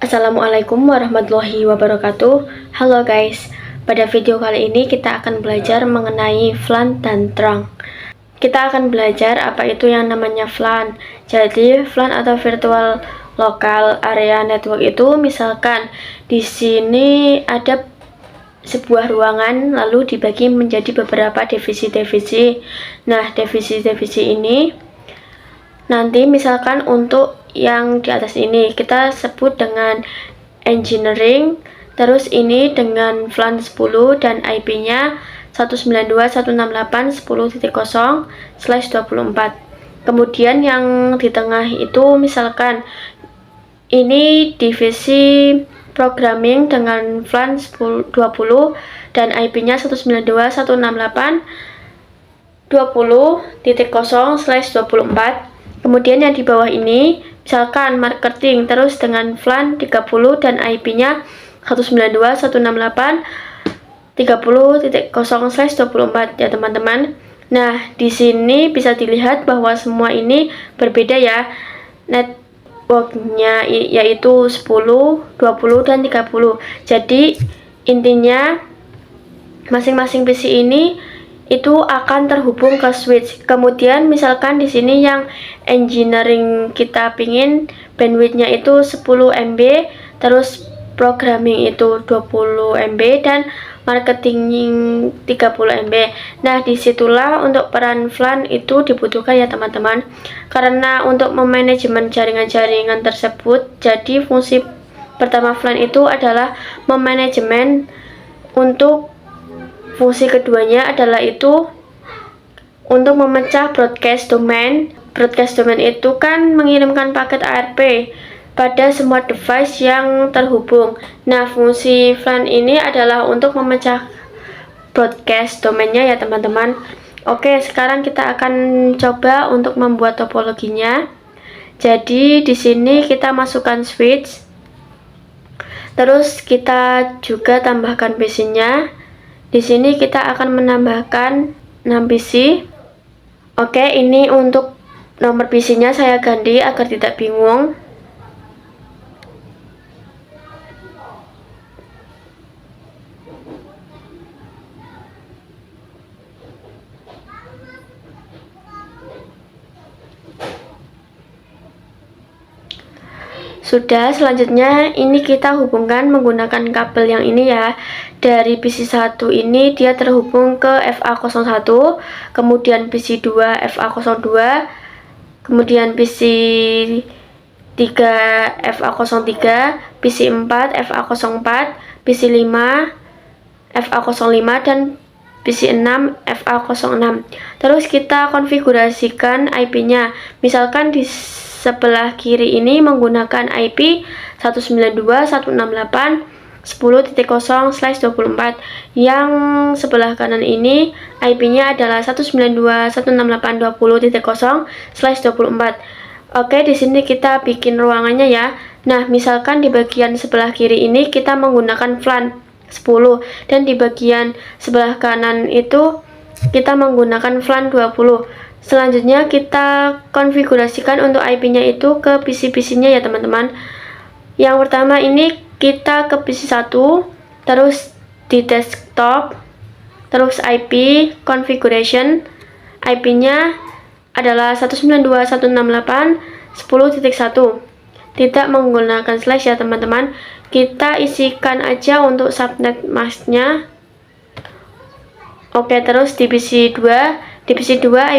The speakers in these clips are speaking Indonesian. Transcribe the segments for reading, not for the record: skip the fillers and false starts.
Assalamualaikum warahmatullahi wabarakatuh. Halo guys, pada video kali ini kita akan belajar mengenai VLAN dan trunk. Kita akan belajar apa itu yang namanya VLAN. Jadi VLAN atau Virtual Local Area Network itu misalkan di sini ada sebuah ruangan lalu dibagi menjadi beberapa divisi-divisi. Nah, divisi-divisi ini nanti misalkan untuk yang di atas ini kita sebut dengan engineering, terus ini dengan VLAN 10 dan IP-nya 192.168.10.0/24. Kemudian yang di tengah itu misalkan ini divisi programming dengan VLAN 20 dan IP-nya 192.168.20.0/24. Kemudian yang di bawah ini misalkan marketing terus dengan VLAN 30 dan IP-nya 192.168.30.0/24 ya teman-teman. Nah, di sini bisa dilihat bahwa semua ini berbeda ya. Networknya yaitu 10, 20 dan 30. Jadi intinya masing-masing PC ini itu akan terhubung ke switch. Kemudian misalkan di sini yang engineering kita pingin bandwidthnya itu 10 MB, terus programming itu 20 MB dan marketing 30 MB. Nah, disitulah untuk peran VLAN itu dibutuhkan ya teman-teman. Karena untuk memanajemen jaringan-jaringan tersebut, jadi fungsi pertama VLAN itu adalah memanajemen. Untuk fungsi keduanya adalah itu untuk memecah broadcast domain. Broadcast domain itu kan mengirimkan paket ARP pada semua device yang terhubung. Nah, fungsi VLAN ini adalah untuk memecah broadcast domainnya ya teman-teman. Oke, sekarang kita akan coba untuk membuat topologinya. Jadi di sini kita masukkan switch. Terus kita juga tambahkan PC-nya. Di sini kita akan menambahkan 6 PC. Oke, ini untuk nomor PC-nya saya ganti agar tidak bingung. Sudah, selanjutnya ini kita hubungkan menggunakan kabel yang ini ya. Dari PC1 ini dia terhubung ke FA01, kemudian PC2 FA02, kemudian PC3 FA03, PC4 FA04, PC5 FA05 dan PC6 FA06. Terus kita konfigurasikan IP-nya. Misalkan di sebelah kiri ini menggunakan IP 192.168.10.0/24. Yang sebelah kanan ini IP-nya adalah 192.168.20.0/24. Oke, di sini kita bikin ruangannya ya. Nah, misalkan di bagian sebelah kiri ini kita menggunakan VLAN 10 dan di bagian sebelah kanan itu kita menggunakan VLAN 20. Selanjutnya kita konfigurasikan untuk IP-nya itu ke PC-PC-nya ya teman-teman. Yang pertama ini kita ke PC1, terus di desktop, terus IP configuration, IP-nya adalah 192.168.10.1. Tidak menggunakan slash ya teman-teman. Kita isikan aja untuk subnet masknya. Oke, terus di PC2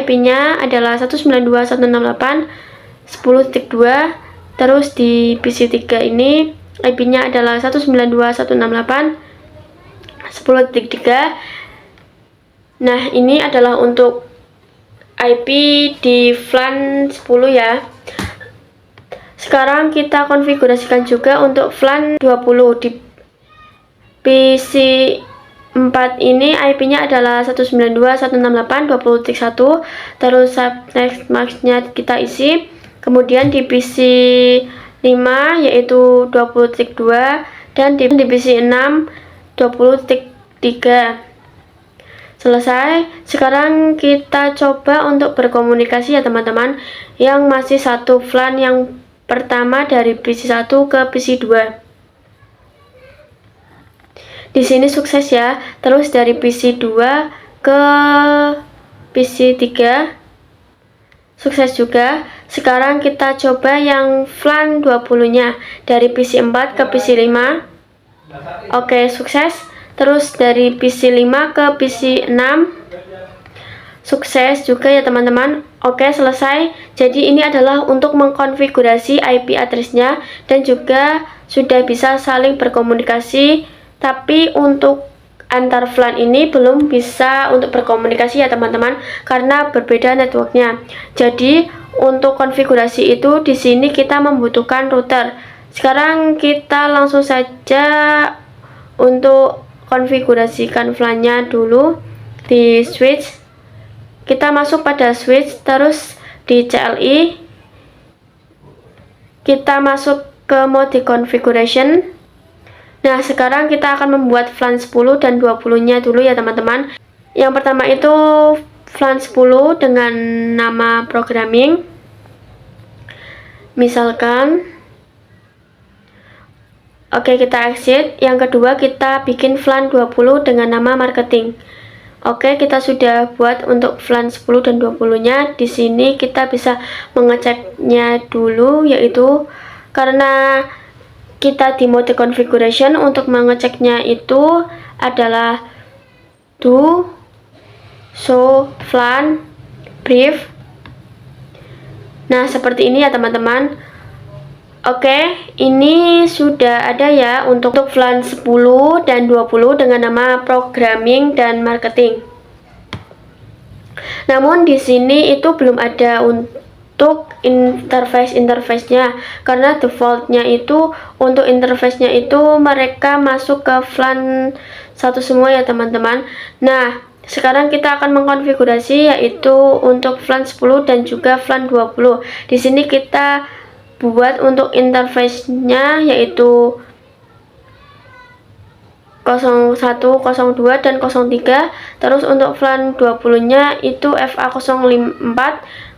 IP-nya adalah 192.168.10.2. Terus di PC3 ini IP-nya adalah 192.168.10.3. Nah, ini adalah untuk IP di VLAN 10 ya. Sekarang kita konfigurasikan juga untuk VLAN 20. Di PC4 ini IP-nya adalah 192.168.20.1. Terus subnet mask-nya kita isi. Kemudian di PC5 yaitu 20.2 dan di PC6 20.3. Selesai. Sekarang kita coba untuk berkomunikasi ya teman-teman. Yang masih satu VLAN yang pertama dari PC1 ke PC2. Di sini sukses ya. Terus dari PC2 ke PC3 sukses juga. Sekarang kita coba yang FLAN 20-nya dari PC4 ke PC5. Oke, sukses. Terus dari PC5 ke PC6 sukses juga ya teman-teman. Oke, selesai. Jadi ini adalah untuk mengkonfigurasi IP address-nya dan juga sudah bisa saling berkomunikasi. Tapi untuk antar FLAN ini belum bisa untuk berkomunikasi ya teman-teman, karena berbeda networknya. Jadi untuk konfigurasi itu di sini kita membutuhkan router. Sekarang kita langsung saja untuk konfigurasikan FLAN-nya dulu di switch. Kita masuk pada switch, terus di CLI kita masuk ke mode configuration. Nah, sekarang kita akan membuat FLAN 10 dan 20-nya dulu ya teman-teman. Yang pertama itu FLAN 10 dengan nama programming. Misalkan, oke, kita exit. Yang kedua kita bikin FLAN 20 dengan nama marketing. Oke, kita sudah buat untuk FLAN 10 dan 20-nya. Di sini kita bisa mengeceknya dulu, yaitu karena kita di mode configuration, untuk mengeceknya itu adalah do show FLAN brief. Nah, seperti ini ya teman-teman. Oke, ini sudah ada ya untuk FLAN 10 dan 20 dengan nama programming dan marketing. Namun di sini itu belum ada untuk interface-nya, karena defaultnya itu untuk interface-nya itu mereka masuk ke FLAN 1 semua ya teman-teman. Nah, sekarang kita akan mengkonfigurasi yaitu untuk FLAN 10 dan juga FLAN 20. Di sini kita buat untuk interface-nya yaitu 01, 02 dan 03. Terus untuk FLAN 20-nya itu FA04,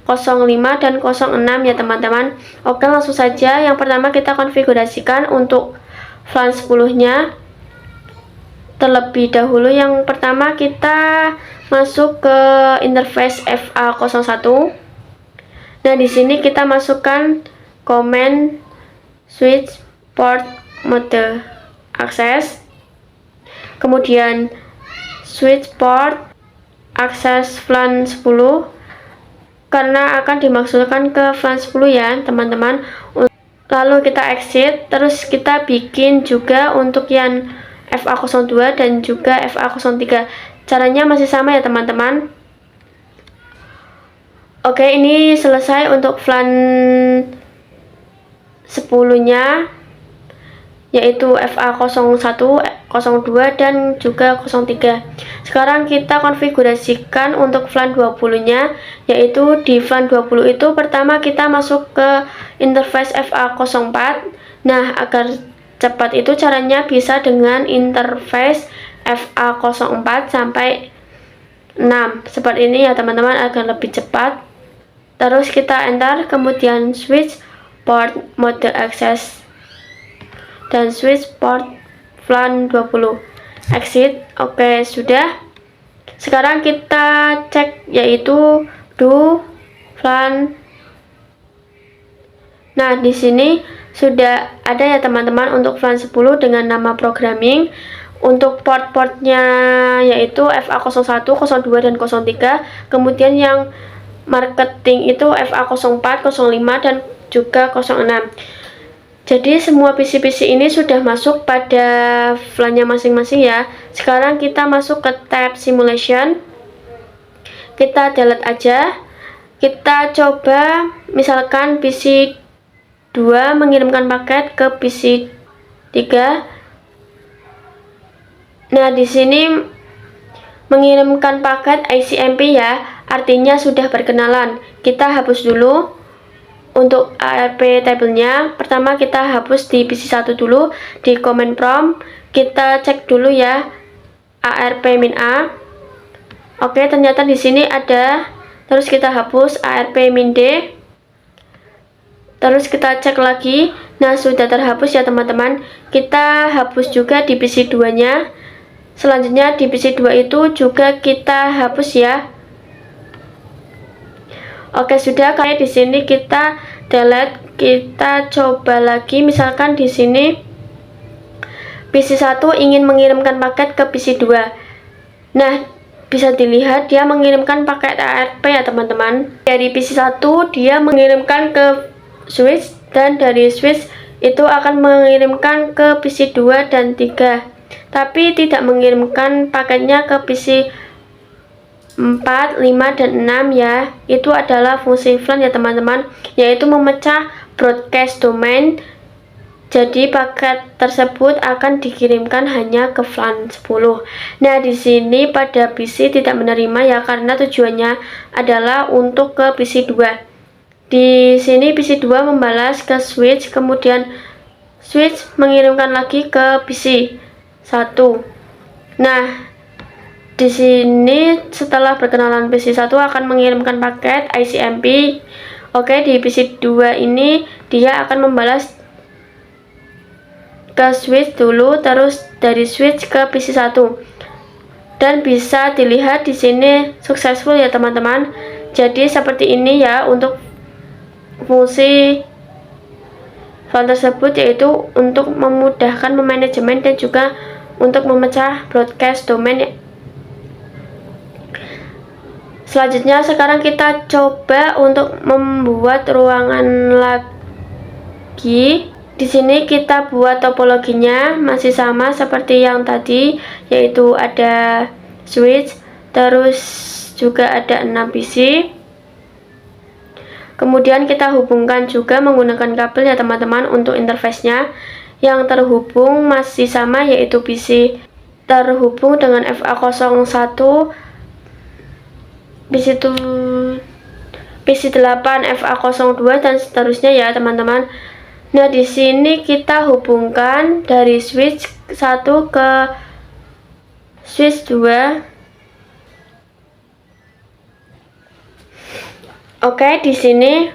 05 dan 06 ya teman-teman. Oke, langsung saja. Yang pertama kita konfigurasikan untuk FLAN 10-nya. Terlebih dahulu yang pertama kita masuk ke interface FA01. Nah, di sini kita masukkan command switch port mode access, kemudian switch port access FLAN 10, karena akan dimaksudkan ke FLAN 10 ya teman-teman. Lalu kita exit, terus kita bikin juga untuk yang FA02 dan juga FA03. Caranya masih sama ya teman-teman. Oke, ini selesai untuk FLAN 10-nya, yaitu FA01, 02 dan juga 03. Sekarang kita konfigurasikan untuk FLAN 20-nya, yaitu di FLAN 20 itu pertama kita masuk ke interface FA04. Nah, agar cepat itu caranya bisa dengan interface FA04 sampai 6. Seperti ini ya teman-teman, agar lebih cepat. Terus kita enter, kemudian switch port mode access dan switch port FLAN 20. Exit. Oke, sudah. Sekarang kita cek yaitu do FLAN. Nah, di sini sudah ada ya teman-teman untuk FLAN 10 dengan nama programming. Untuk port-portnya yaitu FA01, 02 dan 03. Kemudian yang marketing itu FA04, 05 dan juga 06. Jadi semua PC-PC ini sudah masuk pada FLAN-nya masing-masing ya. Sekarang kita masuk ke tab simulation. Kita delete aja. Kita coba misalkan PC 2 mengirimkan paket ke PC 3. Nah, di sini mengirimkan paket ICMP ya, artinya sudah berkenalan. Kita hapus dulu. Untuk ARP tabelnya, pertama kita hapus di PC1 dulu. Di command prompt kita cek dulu ya ARP-A. Oke, ternyata di sini ada. Terus kita hapus ARP-D. Terus kita cek lagi. Nah, sudah terhapus ya teman-teman. Kita hapus juga di PC2 nya. Selanjutnya di PC2 itu juga kita hapus ya. Oke, sudah. Kayak di sini kita delete. Kita coba lagi, misalkan di sini PC1 ingin mengirimkan paket ke PC2. Nah, bisa dilihat dia mengirimkan paket ARP ya teman-teman. Dari PC1 dia mengirimkan ke switch, dan dari switch itu akan mengirimkan ke PC2 dan 3, tapi tidak mengirimkan paketnya ke PC 4, 5, dan 6 ya. Itu adalah fungsi FLAN ya teman-teman, yaitu memecah broadcast domain. Jadi paket tersebut akan dikirimkan hanya ke FLAN 10. Nah, di sini pada PC tidak menerima ya, karena tujuannya adalah untuk ke PC2. Di sini PC2 membalas ke switch, kemudian switch mengirimkan lagi ke PC 1. Nah, di sini setelah perkenalan PC1 akan mengirimkan paket ICMP. Oke, di PC2 ini dia akan membalas ke switch dulu, terus dari switch ke PC1. Dan bisa dilihat di sini successful ya teman-teman. Jadi seperti ini ya untuk fungsi FLAN tersebut, yaitu untuk memudahkan memanajemen dan juga untuk memecah broadcast domain. Selanjutnya sekarang kita coba untuk membuat ruangan lagi. Di sini kita buat topologinya masih sama seperti yang tadi, yaitu ada switch, terus juga ada 6 PC. Kemudian kita hubungkan juga menggunakan kabel ya teman-teman untuk interface-nya. Yang terhubung masih sama, yaitu PC terhubung dengan FA01, PC8, FA02, dan seterusnya ya teman-teman. Nah, di sini kita hubungkan dari switch 1 ke switch 2. Oke, di sini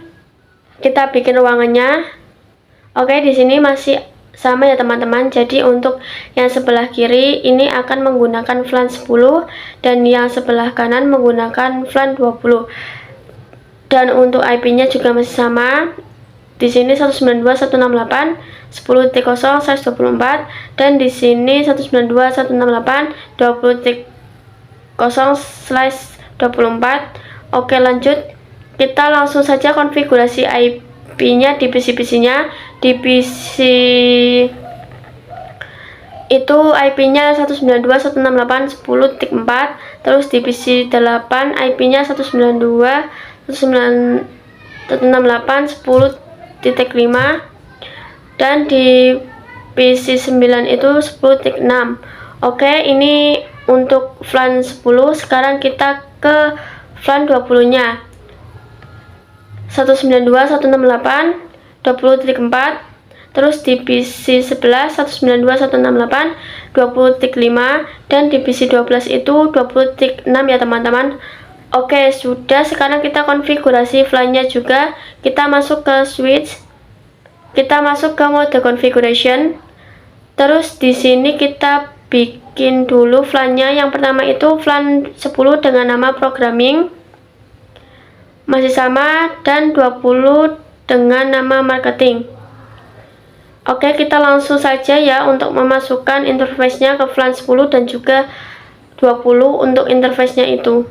kita bikin ruangannya. Oke, di sini masih sama ya teman-teman. Jadi untuk yang sebelah kiri ini akan menggunakan FLAN 10 dan yang sebelah kanan menggunakan FLAN 20. Dan untuk IP-nya juga masih sama. Di sini 192.168.10.0/24 dan di sini 192.168.20.0/24. Oke, lanjut. Kita langsung saja konfigurasi IP-nya di PC-nya. Di PC itu IP-nya 192.168.10.4, terus di PC 8 IP-nya 192.168.10.5, dan di PC 9 itu 10.6. Oke, ini untuk FLAN 10. Sekarang kita ke FLAN 20-nya. 192.168.20.4, terus di PC 11 192.168.20.5, dan di PC 12 itu 20.6 ya teman-teman. Oke, sudah. Sekarang kita konfigurasi FLAN-nya juga. Kita masuk ke switch. Kita masuk ke mode configuration. Terus di sini kita bikin dulu FLAN-nya. Yang pertama itu FLAN 10 dengan nama programming. Masih sama, dan 20 dengan nama marketing. Oke, kita langsung saja ya untuk memasukkan interface-nya ke FLAN 10 dan juga 20 untuk interface-nya itu.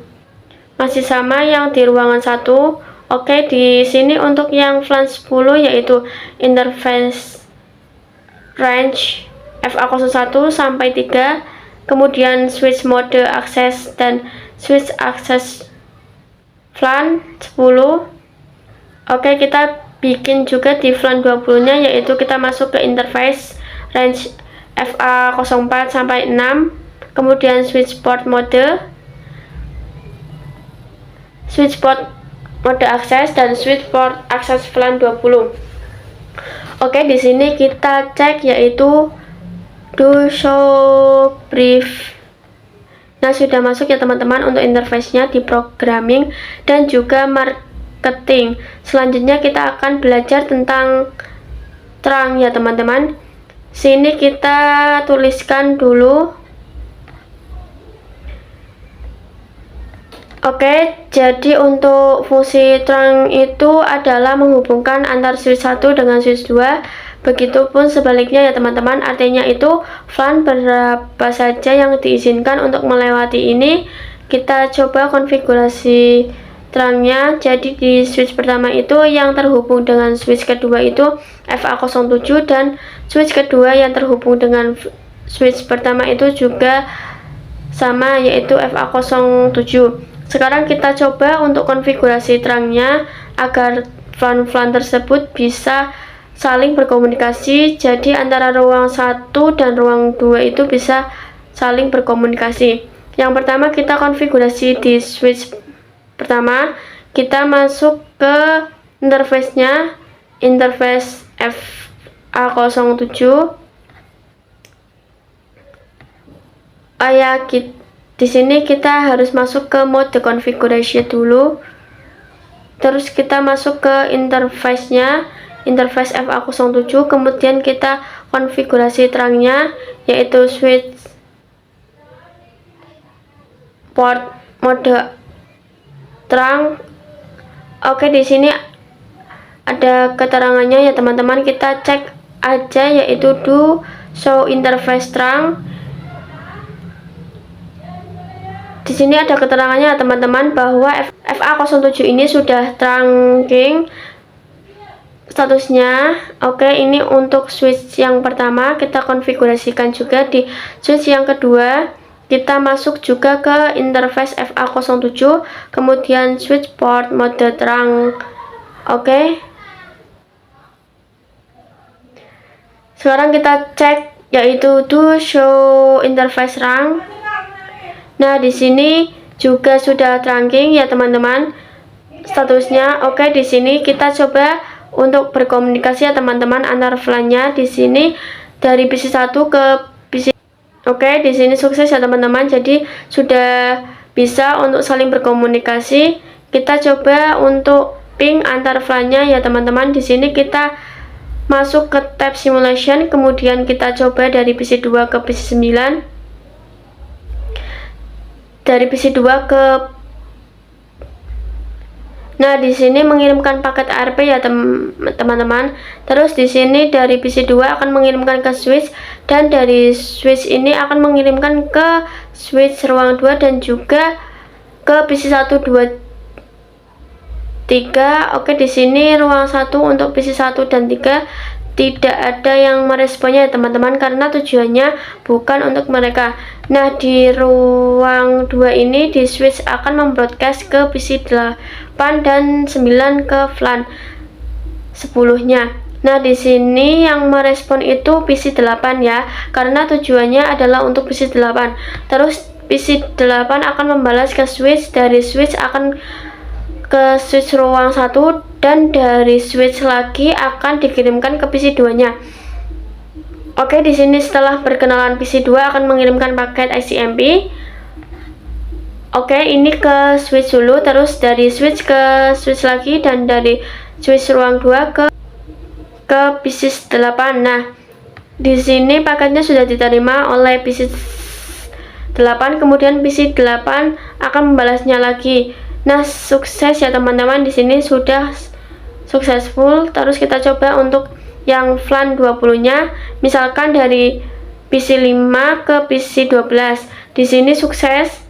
Masih sama yang di ruangan 1. Oke, di sini untuk yang FLAN 10 yaitu interface range FA01 sampai 3, kemudian switch mode akses dan switch akses FLAN 10. Oke, kita bikin juga di FLAN 20-nya, yaitu kita masuk ke interface range FA04 sampai 6, kemudian switch port mode akses dan switch port akses FLAN 20. Oke, di sini kita cek yaitu do show brief. Nah, sudah masuk ya teman-teman untuk interface-nya di programming dan juga marketing. Selanjutnya kita akan belajar tentang terang ya teman-teman. Sini kita tuliskan dulu. Oke, jadi untuk fungsi terang itu adalah menghubungkan antar switch 1 dengan switch 2. Begitupun sebaliknya ya teman-teman, artinya itu VLAN berapa saja yang diizinkan untuk melewati ini. Kita coba konfigurasi terangnya. Jadi di switch pertama itu yang terhubung dengan switch kedua itu FA07, dan switch kedua yang terhubung dengan switch pertama itu juga sama, yaitu FA07. Sekarang kita coba untuk konfigurasi terangnya agar VLAN-VLAN tersebut bisa saling berkomunikasi. Jadi antara ruang 1 dan ruang 2 itu bisa saling berkomunikasi. Yang pertama kita konfigurasi di switch pertama, kita masuk ke interface-nya, interface FA07. Di sini kita harus masuk ke mode configuration dulu. Terus kita masuk ke interface-nya, interface FA07, kemudian kita konfigurasi terangnya, yaitu switch, port, mode terang. Oke, di sini ada keterangannya ya teman-teman, kita cek aja, yaitu do show interface terang. Di sini ada keterangannya teman-teman bahwa FA07 ini sudah trunking statusnya. Oke, ini untuk switch yang pertama, kita konfigurasikan juga di switch yang kedua. Kita masuk juga ke interface FA07, kemudian switch port mode terang. Oke. Sekarang kita cek, yaitu do show interface terang. Nah, di sini juga sudah trunking ya teman-teman statusnya. Oke, di sini kita coba untuk berkomunikasi ya teman-teman antar VLAN-nya. Di sini dari PC1 ke PC. Oke, di sini sukses ya teman-teman. Jadi sudah bisa untuk saling berkomunikasi. Kita coba untuk ping antar VLAN-nya ya teman-teman. Di sini kita masuk ke tab simulation, kemudian kita coba dari PC2 ke PC9. Dari PC2 ke, nah di sini mengirimkan paket ARP ya teman-teman. Terus di sini dari PC2 akan mengirimkan ke switch, dan dari switch ini akan mengirimkan ke switch ruang 2 dan juga ke PC1 2 3. Oke, di sini ruang 1 untuk PC1 dan 3 tidak ada yang meresponnya ya teman-teman, karena tujuannya bukan untuk mereka. Nah, di ruang 2 ini di switch akan membroadcast ke PC8 dan 9 ke VLAN 10-nya. Nah, di sini yang merespon itu PC8 ya, karena tujuannya adalah untuk PC8. Terus PC8 akan membalas ke switch, dari switch akan ke switch ruang 1, dan dari switch lagi akan dikirimkan ke PC2-nya. Oke, di sini setelah perkenalan PC2 akan mengirimkan paket ICMP. Oke, ini ke switch dulu, terus dari switch ke switch lagi, dan dari switch ruang 2 ke PC8. Nah, di sini paketnya sudah diterima oleh PC8, kemudian PC8 akan membalasnya lagi. Nah, sukses ya teman-teman, di sini sudah successful. Terus kita coba untuk yang VLAN 20-nya, misalkan dari PC5 ke PC12. Di sini sukses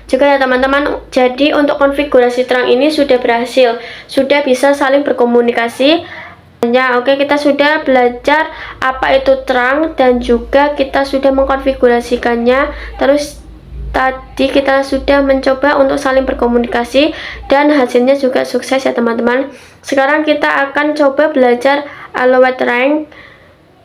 juga ya teman-teman. Jadi untuk konfigurasi terang ini sudah berhasil, sudah bisa saling berkomunikasi. Ya, oke, kita sudah belajar apa itu terang dan juga kita sudah mengkonfigurasikannya. Terus tadi kita sudah mencoba untuk saling berkomunikasi dan hasilnya juga sukses ya teman-teman. Sekarang kita akan coba belajar Allowed Range.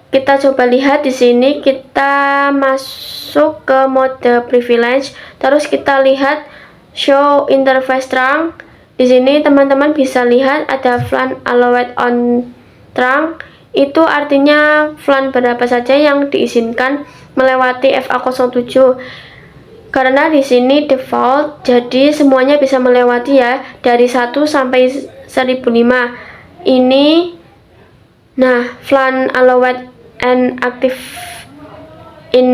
Kita coba lihat di sini, kita masuk ke mode privilege, terus kita lihat show interface terang. Di sini teman-teman bisa lihat ada VLAN allowed on terang. Itu artinya VLAN berapa saja yang diizinkan melewati FA07. Karena di sini default, jadi semuanya bisa melewati ya, dari 1 sampai 1005. Ini, nah, FLAN allowed and active in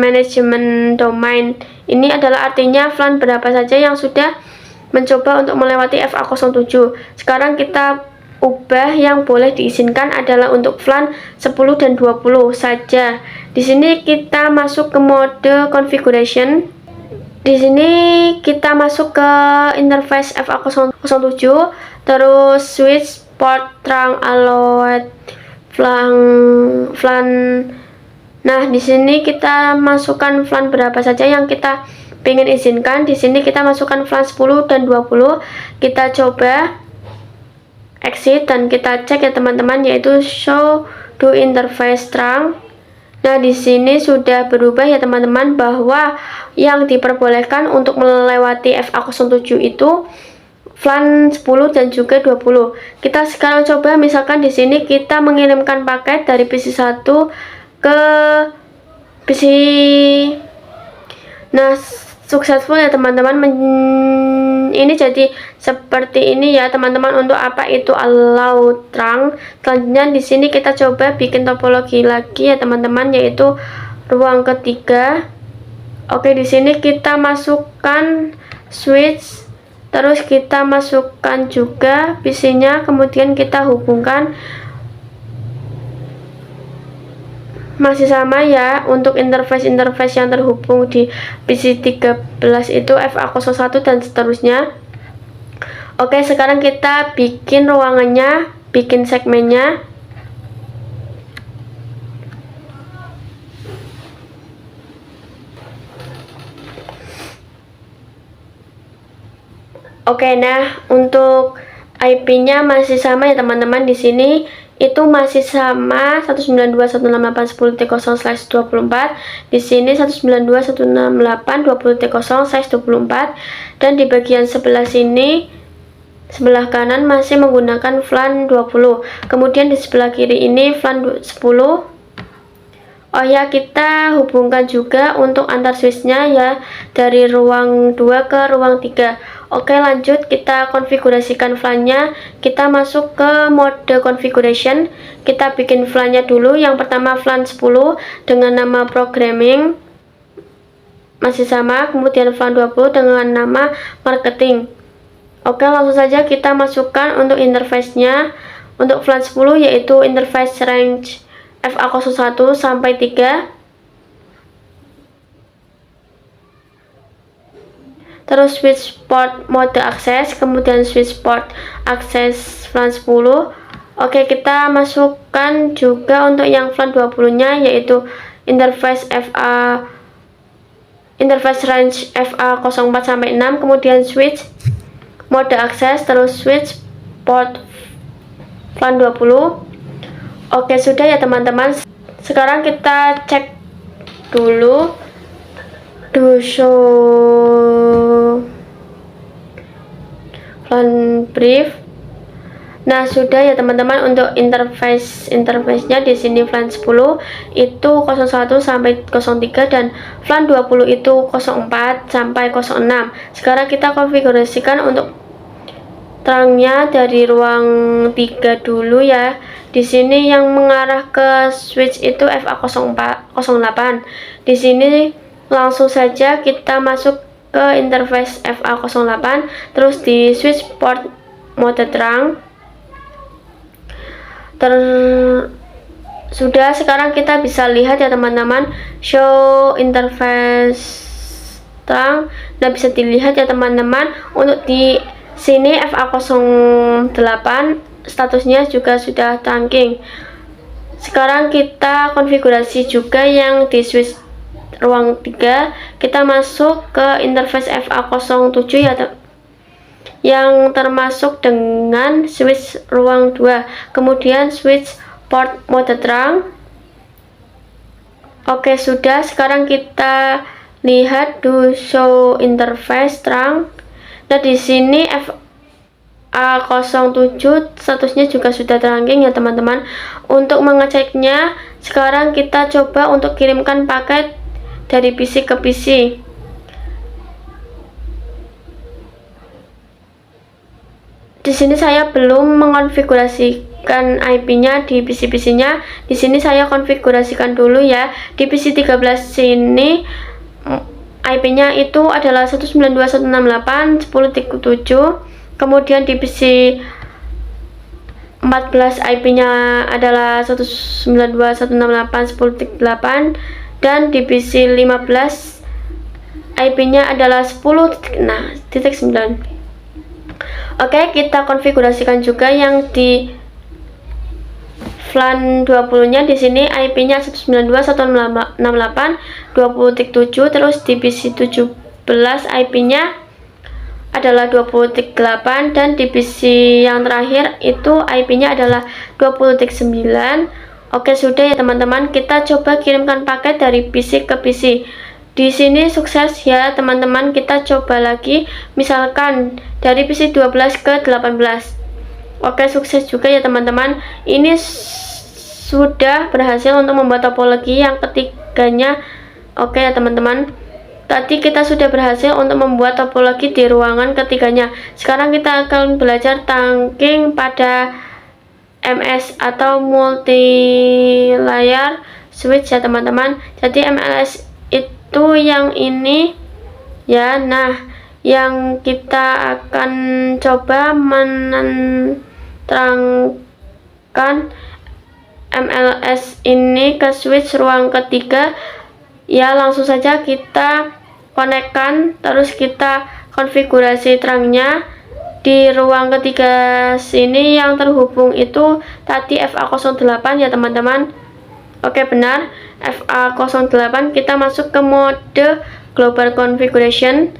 management domain. Ini adalah artinya FLAN berapa saja yang sudah mencoba untuk melewati FA07. Sekarang kita ubah, yang boleh diizinkan adalah untuk FLAN 10 dan 20 saja. Di sini kita masuk ke mode configuration. Di sini kita masuk ke interface FA07, terus switch port trunk allowed FLAN. Nah, di sini kita masukkan FLAN berapa saja yang kita ingin izinkan. Di sini kita masukkan FLAN 10 dan 20. Kita coba exit dan kita cek ya teman-teman, yaitu show to interface trunk. Nah, di sini sudah berubah ya teman-teman, bahwa yang diperbolehkan untuk melewati FA07 itu FLAN 10 dan juga 20. Kita sekarang coba, misalkan di sini kita mengirimkan paket dari PC 1 ke PC. Nah, successful ya teman-teman. Ini jadi seperti ini ya teman-teman, untuk apa itu allow trunk. Selanjutnya di sini kita coba bikin topologi lagi ya teman-teman, yaitu ruang ketiga. Oke, di sini kita masukkan switch, terus kita masukkan juga PC-nya, kemudian kita hubungkan. Masih sama ya, untuk interface yang terhubung di PC 13 itu FA01 dan seterusnya. Oke, sekarang kita bikin ruangannya, bikin segmennya. Oke, nah untuk IP-nya masih sama ya teman-teman. Di sini itu masih sama 192.168.10.0/24. Di sini 192.168.20.0/24, dan di bagian sebelah sini, sebelah kanan masih menggunakan FLAN 20. Kemudian di sebelah kiri ini FLAN 10. Oh ya, kita hubungkan juga untuk antar switch-nya ya, dari ruang 2 ke ruang 3. Oke, lanjut kita konfigurasikan FLAN-nya. Kita masuk ke mode configuration. Kita bikin FLAN-nya dulu. Yang pertama FLAN 10 dengan nama programming, masih sama. Kemudian FLAN 20 dengan nama marketing. Oke, langsung saja kita masukkan untuk interface-nya. Untuk FLAN 10 yaitu interface range FA01 sampai 3. Terus switch port mode akses, kemudian switch port akses FLAN 10. Oke, kita masukkan juga untuk yang FLAN 20-nya, yaitu interface range FA04 sampai 6, kemudian switch mode akses, terus switch port FLAN 20. Oke, sudah ya teman-teman. Sekarang kita cek dulu do show FLAN brief. Nah, sudah ya teman-teman, untuk interface-nya di sini FLAN 10 itu 01 sampai 03 dan FLAN 20 itu 04 sampai 06. Sekarang kita konfigurasikan untuk terangnya dari ruang 3 dulu ya. Di sini yang mengarah ke switch itu FA08. Di sini langsung saja kita masuk ke interface FA08, terus di switch port mode terang. Sudah, sekarang kita bisa lihat ya teman-teman, show interface terang. Nah, bisa dilihat ya teman-teman, untuk di sini FA08 statusnya juga sudah trunking. Sekarang kita konfigurasi juga yang di switch ruang 3. Kita masuk ke interface FA07 ya, yang termasuk dengan switch ruang 2, kemudian switch port mode terang. Oke, sudah. Sekarang kita lihat do show interface terang. Nah, di sini FA07 statusnya juga sudah trunking ya teman-teman. Untuk mengeceknya, sekarang kita coba untuk kirimkan paket dari PC ke PC. Di sini saya belum mengonfigurasikan IP-nya di PC-PC-nya. Di sini saya konfigurasikan dulu ya. Di PC 13 sini IP-nya itu adalah 192.168.10.7. Kemudian di PC 14 IP-nya adalah 192.168.10.8 dan di PC 15 IP-nya adalah 10.9. Oke, kita konfigurasikan juga yang di VLAN 20-nya. Di sini IP-nya 192.168.20.7, terus di PC 17 IP-nya adalah 20.8 dan di PC yang terakhir itu IP-nya adalah 20.9. Oke, sudah ya teman-teman, kita coba kirimkan paket dari PC ke PC. Di sini sukses ya teman-teman, kita coba lagi misalkan dari PC 12 ke 18. Oke, sukses juga ya teman-teman. Ini sudah berhasil untuk membuat topologi yang ketiganya. Oke ya teman-teman, tadi kita sudah berhasil untuk membuat topologi di ruangan ketiganya. Sekarang kita akan belajar trunking pada MS atau multi layer switch ya teman-teman. Jadi MLS itu yang ini ya. Nah, yang kita akan coba menerangkan MLS ini ke switch ruang ketiga ya. Langsung saja kita konekkan, terus kita konfigurasi terangnya di ruang ketiga sini. Yang terhubung itu tadi FA08 ya teman-teman. Oke, benar, FA08. Kita masuk ke mode global configuration.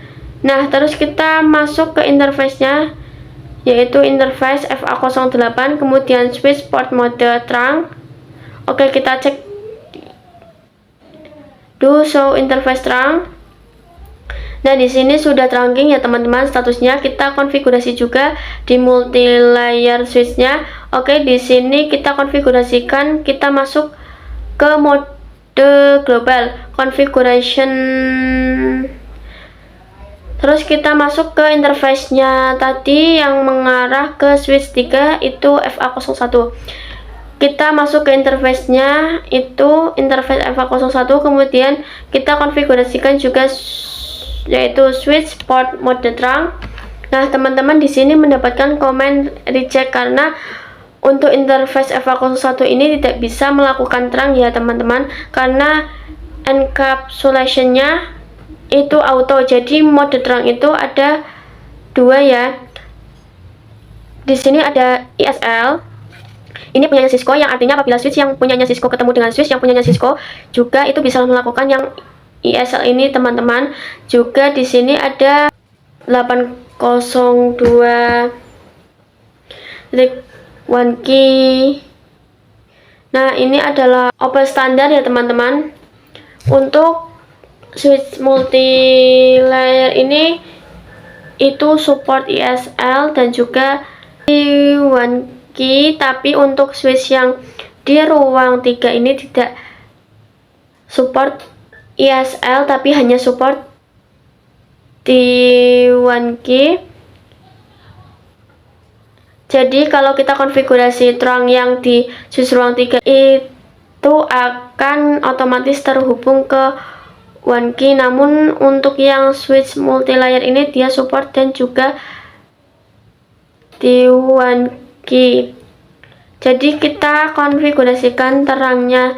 Nah, terus kita masuk ke interface-nya, yaitu interface FA08, kemudian switch port mode trunk. Oke, kita cek do show interface trunk. Nah, di sini sudah trunking ya teman-teman statusnya. Kita konfigurasi juga di multi layer switch-nya. Oke, di sini kita konfigurasikan, kita masuk ke mode global configuration. Terus kita masuk ke interface-nya tadi yang mengarah ke switch 3 itu FA01. Kita masuk ke interface-nya itu interface FA01, kemudian kita konfigurasikan juga yaitu switch port mode trunk. Nah, teman-teman di sini mendapatkan komen reject karena untuk interface FA01 ini tidak bisa melakukan trunk ya teman-teman, karena encapsulation-nya itu auto. Jadi mode trunk itu ada dua ya. Di sini ada ISL. Ini punyanya Cisco, yang artinya apabila switch yang punyanya Cisco ketemu dengan switch yang punyanya Cisco juga itu bisa melakukan yang ISL ini teman-teman. Juga di sini ada 802.1 key. Nah, ini adalah open standar ya teman-teman. Untuk switch multi layer ini itu support ISL dan juga 1 key, tapi untuk switch yang di ruang 3 ini tidak support ISL tapi hanya support di 1 key. Jadi kalau kita konfigurasi trunk yang di switch ruang 3 itu akan otomatis terhubung ke 1 key, namun untuk yang switch multi layer ini dia support dan juga di 1 key. Jadi kita konfigurasikan terangnya,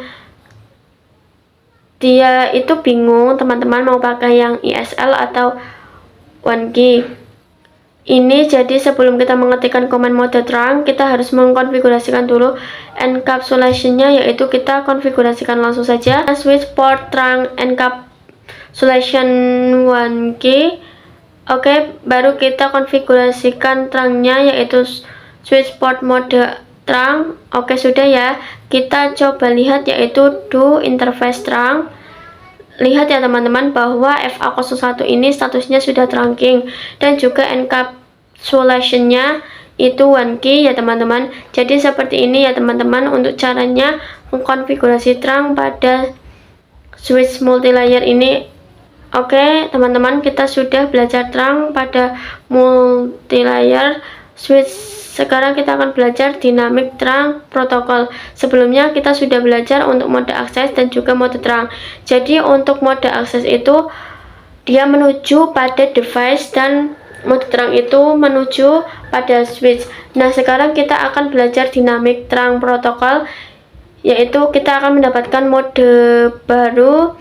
dia itu bingung teman-teman mau pakai yang ISL atau 1 key ini. Jadi sebelum kita mengetikkan command mode trunk, kita harus mengkonfigurasikan dulu encapsulation-nya, yaitu kita konfigurasikan langsung saja switch port trunk encapsulation 1 key. Oke, baru kita konfigurasikan trunknya yaitu switch port mode trunk. Oke, sudah ya. Kita coba lihat yaitu do interface trunk. Lihat ya teman-teman bahwa FA01 ini statusnya sudah trunking dan juga encapsulation-nya itu 1 key ya teman-teman. Jadi seperti ini ya teman-teman untuk caranya mengkonfigurasi trunk pada switch multi layer ini. Oke teman-teman, kita sudah belajar trunk pada multi layer switch. Sekarang kita akan belajar dynamic terang protokol. Sebelumnya kita sudah belajar untuk mode akses dan juga mode terang. Jadi untuk mode akses itu dia menuju pada device dan mode terang itu menuju pada switch. Nah, sekarang kita akan belajar dynamic terang protokol, yaitu kita akan mendapatkan mode baru.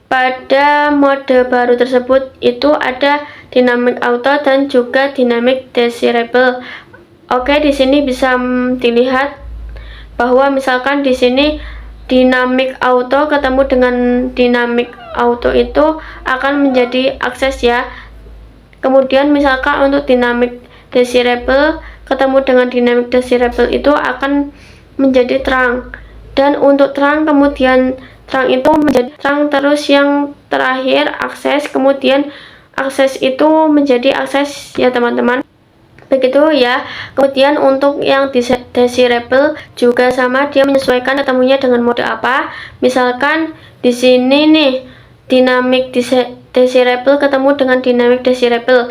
Pada mode baru tersebut itu ada dynamic auto dan juga dynamic desirable. Oke, di sini bisa dilihat bahwa misalkan di sini dynamic auto ketemu dengan dynamic auto itu akan menjadi akses ya. Kemudian misalkan untuk dynamic desirable ketemu dengan dynamic desirable itu akan menjadi terang. Dan untuk terang kemudian terang itu menjadi terang terus yang terakhir akses, kemudian akses itu menjadi akses ya teman-teman. Begitu ya. Kemudian untuk yang desirable juga sama, dia menyesuaikan ketemunya dengan mode apa. Misalkan di sini nih dynamic desirable ketemu dengan dynamic desirable,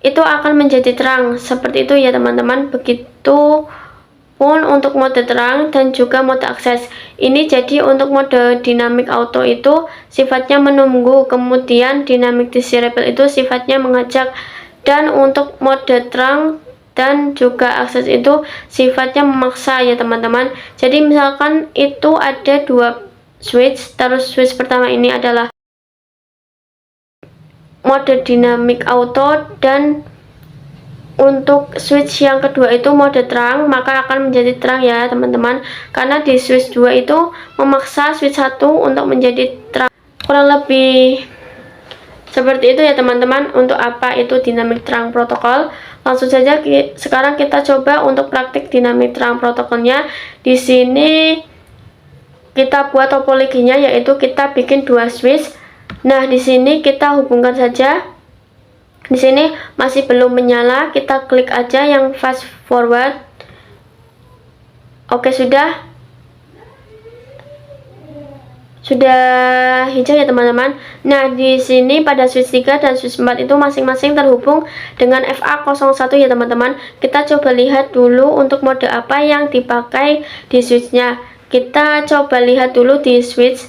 itu akan menjadi terang seperti itu ya teman-teman. Begitu pun untuk mode terang dan juga mode akses. Ini jadi untuk mode dynamic auto itu sifatnya menunggu, kemudian dynamic desirable itu sifatnya mengajak. Dan untuk mode terang dan juga akses itu sifatnya memaksa ya teman-teman. Jadi misalkan itu ada dua switch, terus switch pertama ini adalah mode dynamic auto dan untuk switch yang kedua itu mode terang, maka akan menjadi terang ya teman-teman, karena di switch 2 itu memaksa switch 1 untuk menjadi terang. Kurang lebih seperti itu ya teman-teman untuk apa itu dynamic terang protokol. Langsung saja sekarang kita coba untuk praktik dynamic terang protokolnya. Di sini kita buat topologinya, yaitu kita bikin dua switch. Nah, di sini kita hubungkan saja. Di sini masih belum menyala, kita klik aja yang fast forward. Oke, sudah hijau ya teman-teman. Nah, di sini pada switch 3 dan switch 4 itu masing-masing terhubung dengan FA01 ya teman-teman. Kita coba lihat dulu untuk mode apa yang dipakai di switchnya. Kita coba lihat dulu di switch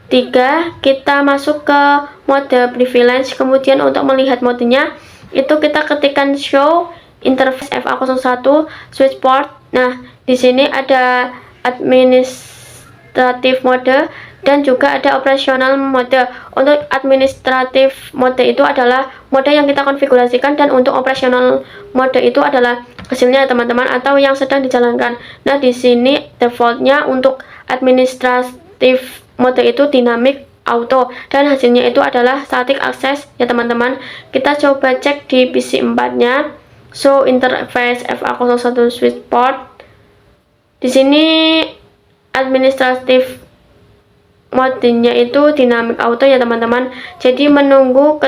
3, kita masuk ke mode privilege. Kemudian untuk melihat modenya itu kita ketikkan show interface FA01 switch port. Nah, di sini ada administrative mode dan juga ada operasional mode. Untuk administratif mode itu adalah mode yang kita konfigurasikan, dan untuk operasional mode itu adalah hasilnya teman-teman atau yang sedang dijalankan. Nah, di sini defaultnya untuk administratif mode itu dynamic auto dan hasilnya itu adalah static access ya teman-teman. Kita coba cek di PC 4 nya, show interface FA01 switch port. Di sini administratif modenya itu dynamic auto ya teman-teman. Jadi menunggu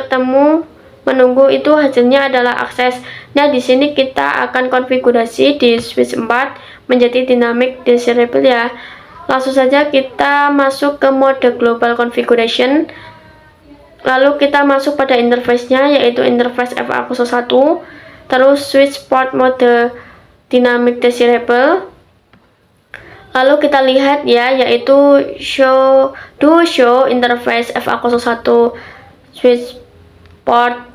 itu hasilnya adalah akses. Nah, di sini kita akan konfigurasi di switch 4 menjadi dynamic desirable ya. Langsung saja kita masuk ke mode global configuration. Lalu kita masuk pada interface-nya, yaitu interface FA01. Terus switch port mode dynamic desirable. Lalu kita lihat ya, yaitu show interface FA01 switch port.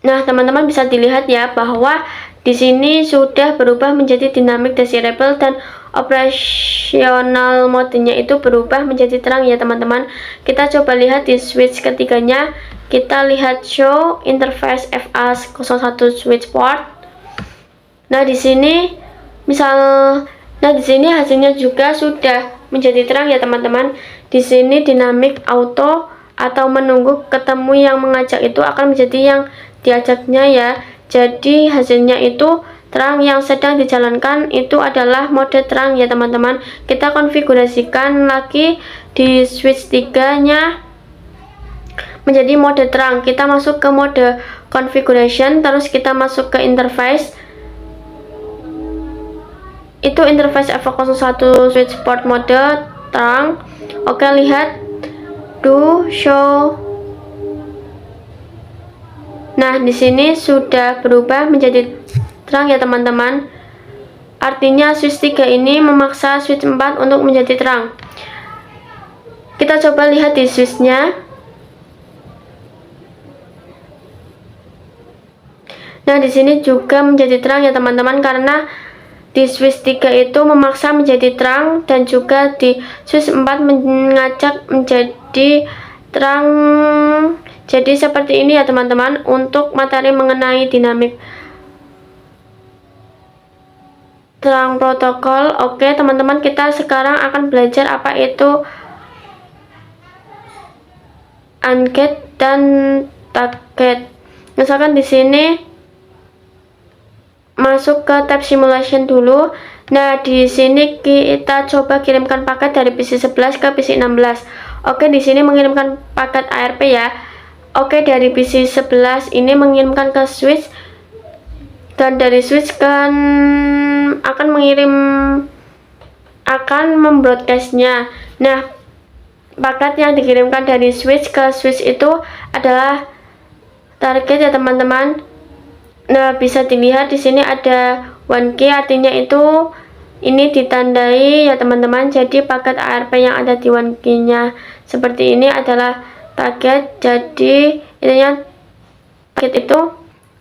Nah, teman-teman bisa dilihat ya bahwa di sini sudah berubah menjadi dynamic desirable dan operasional modenya itu berubah menjadi terang ya teman-teman. Kita coba lihat di switch ketiganya. Kita lihat show interface FA01 switch port. Nah, di sini hasilnya juga sudah menjadi terang ya teman-teman. Di sini dynamic auto atau menunggu ketemu yang mengajak itu akan menjadi yang diajaknya ya. Jadi hasilnya itu terang, yang sedang dijalankan itu adalah mode terang ya teman-teman. Kita konfigurasikan lagi di switch 3 nya menjadi mode terang. Kita masuk ke mode configuration, terus kita masuk ke interface. Itu interface FA01 switch port mode terang. Oke, lihat show Nah, di sini sudah berubah menjadi terang ya teman-teman. Artinya switch 3 ini memaksa switch 4 untuk menjadi terang. Kita coba lihat di switchnya. Nah, di sini juga menjadi terang ya teman-teman, karena di switch 3 itu memaksa menjadi terang dan juga di switch 4 mengajak menjadi terang. Jadi seperti ini ya teman-teman untuk materi mengenai dinamik terang protokol. Oke teman-teman, kita sekarang akan belajar apa itu ungate dan target. Misalkan di sini masuk ke tab simulation dulu. Nah, di sini kita coba kirimkan paket dari PC 11 ke PC 16. Oke, di sini mengirimkan paket ARP ya. Oke, dari PC 11 ini mengirimkan ke switch, dan dari switch kan akan membroadcastnya. Nah, paket yang dikirimkan dari switch ke switch itu adalah target ya teman-teman. Nah, bisa dilihat di sini ada 1K, artinya itu ini ditandai ya teman-teman. Jadi paket ARP yang ada di 1K-nya seperti ini adalah target. Jadi intinya paket itu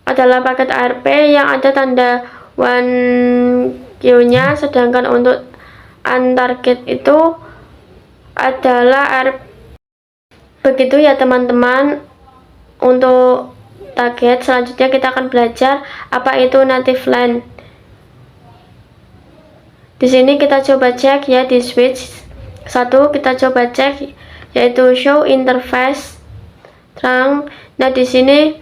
adalah paket ARP yang ada tanda 1Q-nya, sedangkan untuk untarget itu adalah ARP. Begitu ya teman-teman untuk target. Selanjutnya kita akan belajar apa itu native LAN. Di sini kita coba cek ya di switch 1, kita coba cek yaitu show interface terang. Nah, di sini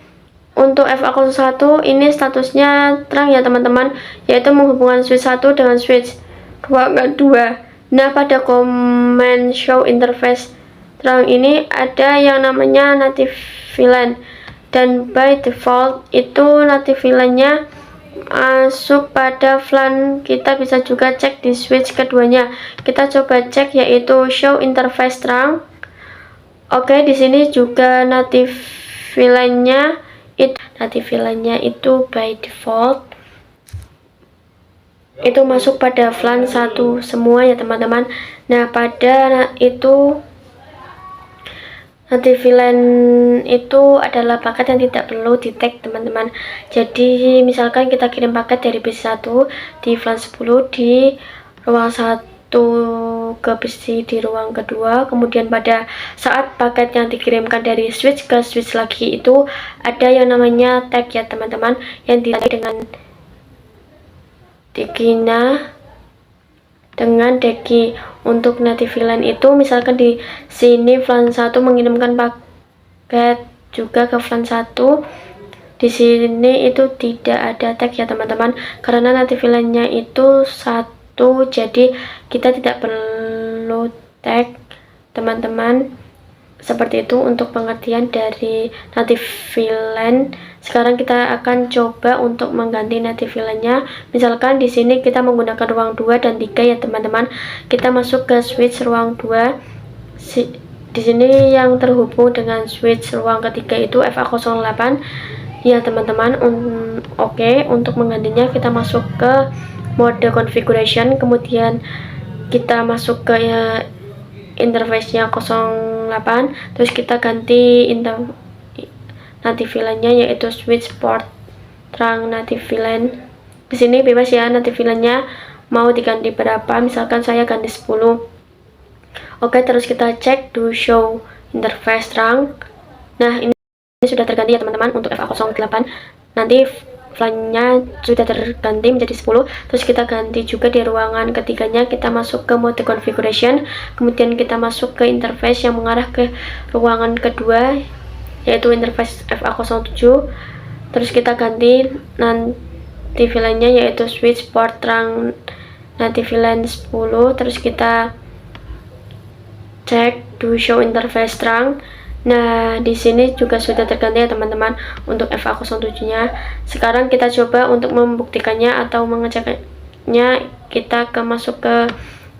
untuk FA01 ini statusnya terang ya teman-teman, yaitu menghubungkan switch 1 dengan switch ruangan 2. Nah, pada komen show interface terang ini ada yang namanya native LAN, dan by default itu native LAN-nya masuk pada VLAN. Kita bisa juga cek di switch keduanya. Kita coba cek yaitu show interface terang. Oke, di sini juga native LAN-nya itu by default itu masuk pada VLAN 1 semua ya teman-teman. Nah, pada itu native LAN itu adalah paket yang tidak perlu di tag teman-teman. Jadi misalkan kita kirim paket dari PC 1 di VLAN 10 di ruang 1 ke PC di ruang kedua, kemudian pada saat paket yang dikirimkan dari switch ke switch lagi itu ada yang namanya tag ya teman-teman, yang ditandai dengan degina dengan degi. Untuk native LAN itu misalkan di sini VLAN 1 mengirimkan paket juga ke VLAN 1, di sini itu tidak ada tag ya teman-teman, karena native LAN-nya itu 1, jadi kita tidak perlu tag teman-teman. Seperti itu untuk pengertian dari native LAN. Sekarang kita akan coba untuk mengganti native LAN-nya. Misalkan di sini kita menggunakan ruang 2 dan 3 ya teman-teman. Kita masuk ke switch ruang 2. Di sini yang terhubung dengan switch ruang ketiga itu FA08 ya teman-teman. Oke, untuk menggantinya kita masuk ke mode configuration, kemudian kita masuk ke interface-nya 08, terus kita ganti native LAN-nya yaitu switch port terang native LAN. Di sini bebas ya native LAN-nya mau diganti berapa, misalkan saya ganti 10. Oke, terus kita cek do show interface terang. Nah, ini sudah terganti ya teman-teman untuk FA08. Nanti VLAN-nya sudah terganti menjadi 10. Terus kita ganti juga di ruangan ketiganya, kita masuk ke mode configuration, kemudian kita masuk ke interface yang mengarah ke ruangan kedua yaitu interface FA07. Terus kita ganti nanti VLAN-nya yaitu switch port terang nanti VLAN 10. Terus kita cek do show interface terang. Nah, di sini juga sudah terganti ya teman-teman untuk FA07-nya. Sekarang kita coba untuk membuktikannya atau mengeceknya. Kita masuk ke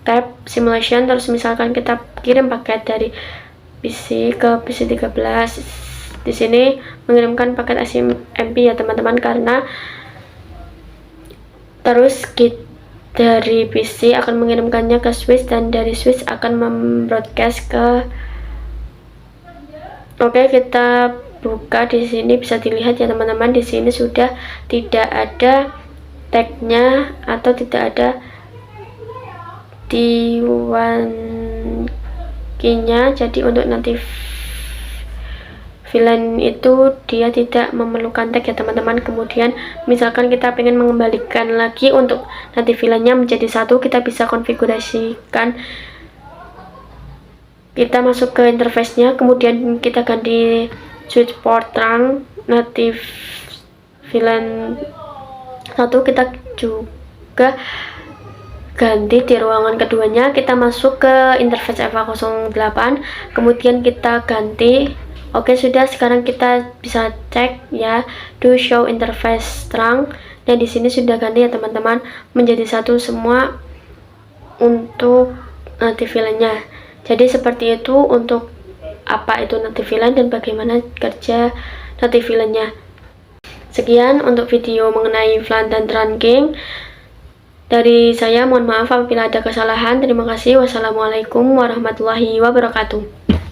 tab simulation, terus misalkan kita kirim paket dari PC ke PC 13. di sini mengirimkan paket SMP ya teman-teman, karena terus dari PC akan mengirimkannya ke switch dan dari switch akan membroadcast ke. Oke, kita buka di sini, bisa dilihat ya teman-teman, di sini sudah tidak ada tagnya atau tidak ada diwankinya. Jadi untuk nanti VLAN itu dia tidak memerlukan tag ya teman-teman. Kemudian misalkan kita ingin mengembalikan lagi untuk nanti VLAN-nya menjadi satu, kita bisa konfigurasikan. Kita masuk ke interface-nya, kemudian kita ganti switch port trunk native VLAN 1, kita juga ganti di ruangan keduanya. Kita masuk ke interface FA08, kemudian kita ganti. Oke, sudah, sekarang kita bisa cek ya, do show interface trunk. Nah, di sini sudah ganti ya teman-teman, menjadi satu semua untuk native VLAN-nya. Jadi seperti itu untuk apa itu native VLAN dan bagaimana kerja native VLAN-nya. Sekian untuk video mengenai VLAN dan trunking dari saya. Mohon maaf apabila ada kesalahan. Terima kasih. Wassalamualaikum warahmatullahi wabarakatuh.